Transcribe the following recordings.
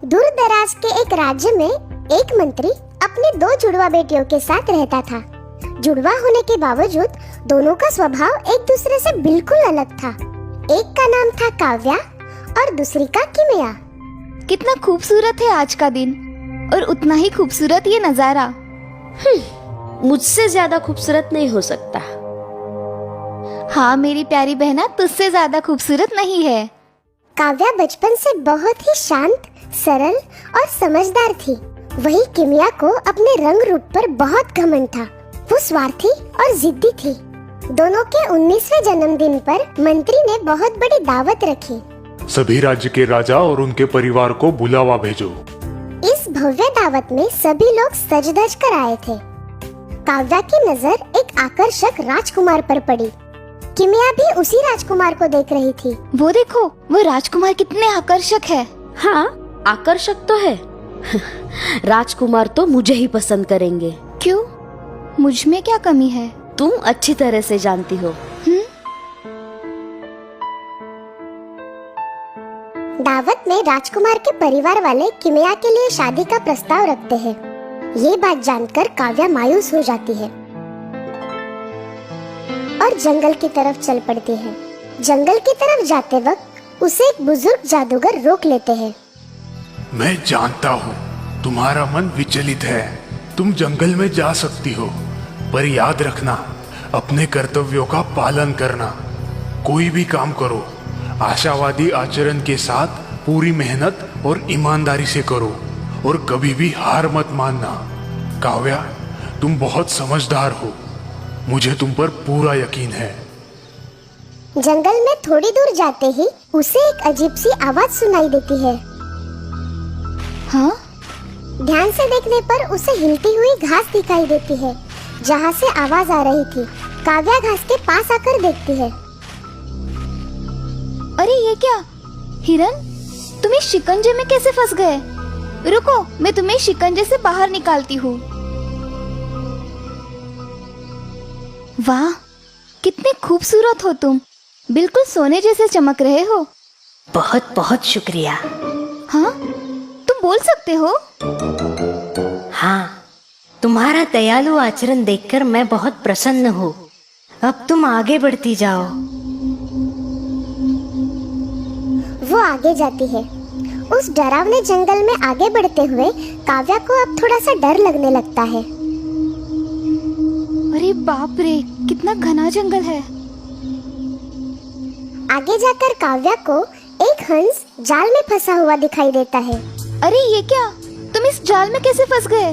दूर दराज के एक राज्य में एक मंत्री अपने दो जुड़वा बेटियों के साथ रहता था। जुड़वा होने के बावजूद दोनों का स्वभाव एक दूसरे से बिल्कुल अलग था। एक का नाम था काव्या और दूसरी का किमिया। कितना खूबसूरत है आज का दिन और उतना ही खूबसूरत ये नजारा। मुझसे ज्यादा खूबसूरत नहीं हो सकता। हाँ मेरी प्यारी बहना, तुझसे ज्यादा खूबसूरत नहीं है। काव्या बचपन से बहुत ही शांत, सरल और समझदार थी। वही किमिया को अपने रंग रूप पर बहुत घमंड था। वो स्वार्थी और जिद्दी थी। दोनों के 19वें जन्मदिन पर मंत्री ने बहुत बड़ी दावत रखी। सभी राज्य के राजा और उनके परिवार को बुलावा भेजो। इस भव्य दावत में सभी लोग सज धज कर आए थे। काव्या की नजर एक आकर्षक राजकुमार पर पड़ी। किमिया भी उसी राजकुमार को देख रही थी। वो देखो, वो राजकुमार कितने आकर्षक है। हाँ, आकर्षक तो है। राजकुमार तो मुझे ही पसंद करेंगे। क्यों? मुझ में क्या कमी है? तुम अच्छी तरह से जानती हो। दावत में राजकुमार के परिवार वाले किमिया के लिए शादी का प्रस्ताव रखते हैं। ये बात जानकर काव्या मायूस हो जाती है और जंगल की तरफ चल पड़ती है। जंगल की तरफ जाते वक्त उसे एक बुजुर्ग जादूगर रोक लेते हैं। मैं जानता हूँ तुम्हारा मन विचलित है। तुम जंगल में जा सकती हो, पर याद रखना अपने कर्तव्यों का पालन करना। कोई भी काम करो, आशावादी आचरण के साथ पूरी मेहनत और ईमानदारी से करो और कभी भी हार मत मानना। काव्या, तुम बहुत समझदार हो। मुझे तुम पर पूरा यकीन है। जंगल में थोड़ी दूर जाते ही उसे एक अजीब सी आवाज सुनाई देती है। हाँ? ध्यान से देखने पर उसे हिलती हुई घास दिखाई देती है जहाँ से आवाज आ रही थी। काव्या घास के पास आकर देखती है। अरे ये क्या? हिरन, तुम इस शिकंजे में कैसे फंस गए? रुको, मैं तुम्हें शिकंजे से बाहर निकालती हूँ। वाह, कितने खूबसूरत हो तुम। बिल्कुल सोने जैसे चमक रहे हो। बहुत बहुत शुक्रिया। हाँ, तुम बोल सकते हो? हाँ, तुम्हारा दयालु आचरण देखकर मैं बहुत प्रसन्न हूँ। अब तुम आगे बढ़ती जाओ। वो आगे जाती है। उस डरावने जंगल में आगे बढ़ते हुए काव्या को अब थोड़ा सा डर लगने लगता है। अरे बाप रे, कितना घना जंगल है। आगे जाकर काव्या को एक हंस जाल में फंसा हुआ दिखाई देता है। अरे ये क्या? तुम इस जाल में कैसे फंस गए?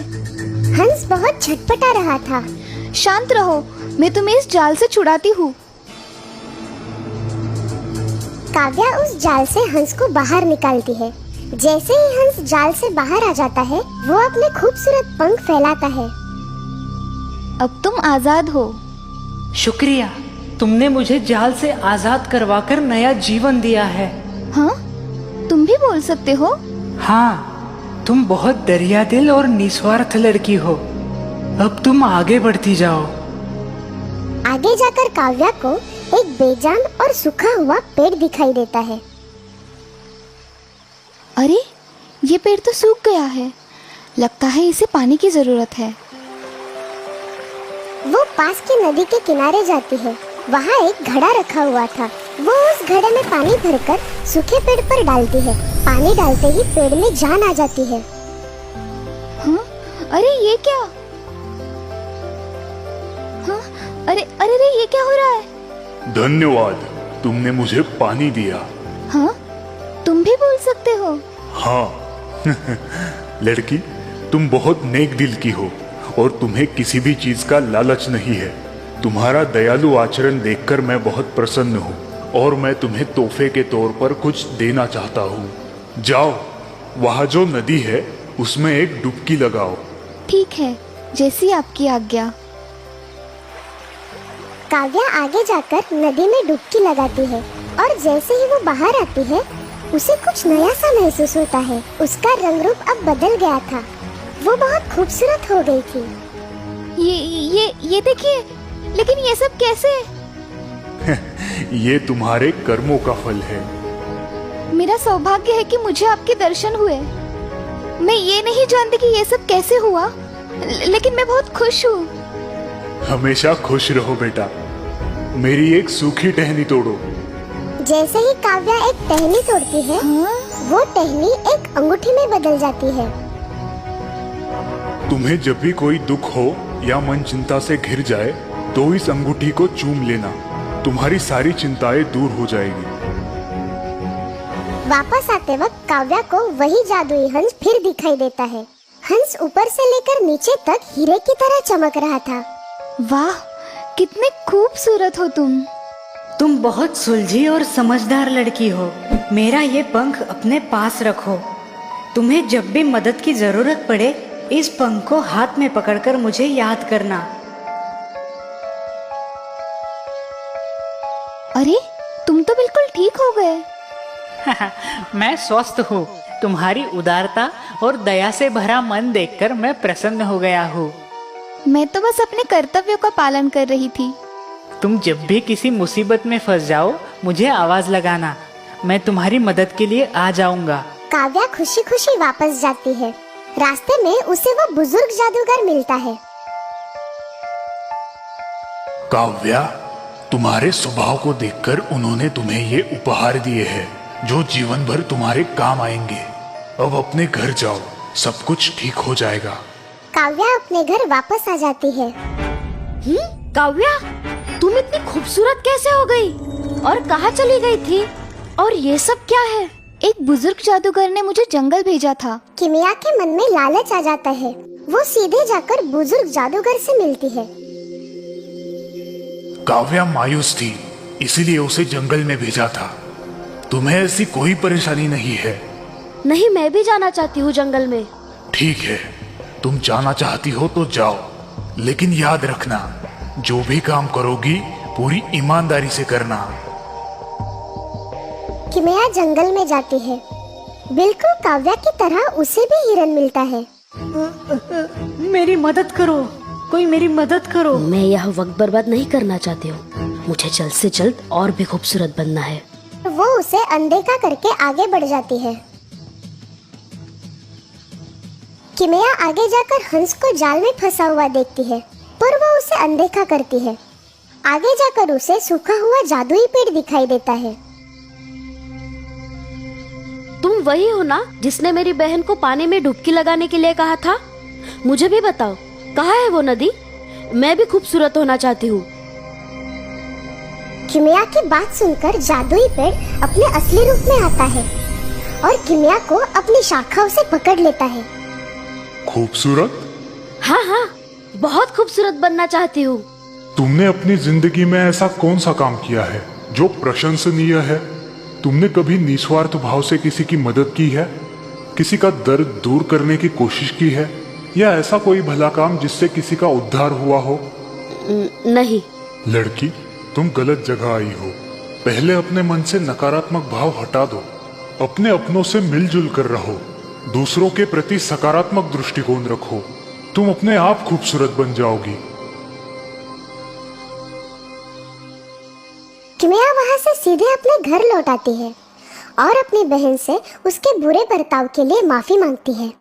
हंस बहुत छटपटा रहा था। शांत रहो, मैं तुम्हें इस जाल से छुड़ाती हूँ। काव्या उस जाल से हंस को बाहर निकालती है। जैसे ही हंस जाल से बाहर आ जाता है, वो अपने खूबसूरत पंख फैलाता है। अब तुम आजाद हो। शुक्रिया, तुमने मुझे जाल से आजाद करवाकर नया जीवन दिया है। हाँ, तुम भी बोल सकते हो? हाँ, तुम बहुत दरिया दिल और निस्वार्थ लड़की हो। अब तुम आगे बढ़ती जाओ। आगे जाकर काव्या को एक बेजान और सूखा हुआ पेड़ दिखाई देता है। अरे, ये पेड़ तो सूख गया है। लगता है इसे पानी की जरूरत है। वो पास की नदी के किनारे जाती है। वहाँ एक घड़ा रखा हुआ था। वो उस घड़े में पानी भरकर सूखे पेड़ पर डालती है। पानी डालते ही पेड़ में जान आ जाती है। हाँ? अरे ये क्या? हाँ? अरे अरे अरे, ये क्या हो रहा है? धन्यवाद, तुमने मुझे पानी दिया। हाँ? तुम भी बोल सकते हो? हाँ। लड़की, तुम बहुत नेक दिल की हो और तुम्हें किसी भी चीज का लालच नहीं है। तुम्हारा दयालु आचरण देखकर मैं बहुत प्रसन्न हूँ और मैं तुम्हें तोहफे के तौर पर कुछ देना चाहता हूँ। जाओ, वहाँ जो नदी है उसमें एक डुबकी लगाओ। ठीक है, जैसी आपकी आज्ञा। काव्या आगे जाकर नदी में डुबकी लगाती है और जैसे ही वो बाहर आती है, उसे कुछ नया सा महसूस होता है। उसका रंग रूप अब बदल गया था। वो बहुत खूबसूरत हो गई थी। ये देखिए, लेकिन ये सब कैसे? ये तुम्हारे कर्मों का फल है। मेरा सौभाग्य है कि मुझे आपके दर्शन हुए। मैं ये नहीं जानती कि ये सब कैसे हुआ, लेकिन मैं बहुत खुश हूँ। हमेशा खुश रहो बेटा। मेरी एक सूखी टहनी तोड़ो। जैसे ही काव्या एक टहनी तोड़ती है, वो टहनी एक अंगूठी में बदल जाती है। तुम्हें जब भी कोई दुख हो या मन चिंता से घिर जाए तो इस अंगूठी को चूम लेना, तुम्हारी सारी चिंताएं दूर हो जाएगी। वापस आते वक्त काव्या को वही जादुई हंस फिर दिखाई देता है। हंस ऊपर से लेकर नीचे तक हीरे की तरह चमक रहा था। वाह, कितने खूबसूरत हो तुम। तुम बहुत सुलझी और समझदार लड़की हो। मेरा ये पंख अपने पास रखो। तुम्हें जब भी मदद की जरूरत पड़े, इस पंख को हाथ में पकड़कर मुझे याद करना। अरे, तुम तो बिल्कुल ठीक हो गए। मैं स्वस्थ हूँ। तुम्हारी उदारता और दया से भरा मन देखकर मैं प्रसन्न हो गया हूँ। मैं तो बस अपने कर्तव्यों का पालन कर रही थी। तुम जब भी किसी मुसीबत में फंस जाओ, मुझे आवाज लगाना। मैं तुम्हारी मदद के लिए आ जाऊंगा। काव्या खुशी खुशी वापस जाती है। रास्ते में उसे वो बुजुर्ग जादूगर मिलता है। काव्या, तुम्हारे स्वभाव को देखकर उन्होंने तुम्हें ये उपहार दिए हैं जो जीवन भर तुम्हारे काम आएंगे। अब अपने घर जाओ, सब कुछ ठीक हो जाएगा। काव्या अपने घर वापस आ जाती है। काव्या, तुम इतनी खूबसूरत कैसे हो गई और कहाँ चली गई थी? और ये सब क्या है? एक बुजुर्ग जादूगर ने मुझे जंगल भेजा था। किमिया के मन में लालच आ जाता है। वो सीधे जाकर बुजुर्ग जादूगर से मिलती है। काव्या मायूस थी, इसीलिए उसे जंगल में भेजा था। तुम्हें ऐसी कोई परेशानी नहीं है? नहीं, मैं भी जाना चाहती हूँ जंगल में। ठीक है, तुम जाना चाहती हो तो जाओ, लेकिन याद रखना, जो भी काम करोगी पूरी ईमानदारी से करना। किमिया जंगल में जाती है। बिल्कुल काव्या की तरह उसे भी हिरन मिलता है। मेरी मदद करो, कोई मेरी मदद करो। मैं यह वक्त बर्बाद नहीं करना चाहती हूँ। मुझे जल्द से जल्द और भी खूबसूरत बनना है। वो उसे अनदेखा करके आगे बढ़ जाती है। किमिया आगे जाकर हंस को जाल में फंसा हुआ देखती है, पर वो उसे अनदेखा करती है। आगे जाकर उसे सूखा हुआ जादुई पेड़ दिखाई देता है। तुम वही हो ना जिसने मेरी बहन को पानी में डुबकी लगाने के लिए कहा था? मुझे भी बताओ, कहाँ है वो नदी? मैं भी खूबसूरत होना चाहती हूँ। किमिया की बात सुनकर जादुई पेड़ अपने असली रूप में आता है और किमिया को अपनी शाखाओं से पकड़ लेता है। खूबसूरत? हाँ हाँ, बहुत खूबसूरत बनना चाहती हूँ। तुमने अपनी जिंदगी में ऐसा कौन सा काम किया है जो प्रशंसनीय है? तुमने कभी निस्वार्थ भाव से किसी की मदद की है? किसी का दर्द दूर करने की कोशिश की है? या ऐसा कोई भला काम जिससे किसी का उद्धार हुआ हो? नहीं। लड़की, तुम गलत जगह आई हो। पहले अपने मन से नकारात्मक भाव हटा दो। अपने अपनों से मिलजुल कर रहो। दूसरों के प्रति सकारात्मक दृष्टिकोण रखो। तुम अपने आप खूबसूरत बन जाओगी। किमिया वहाँ से सीधे अपने घर लौट आती है और अपनी बहन से उसके बुरे बर्ताव के लिए माफी मांगती है।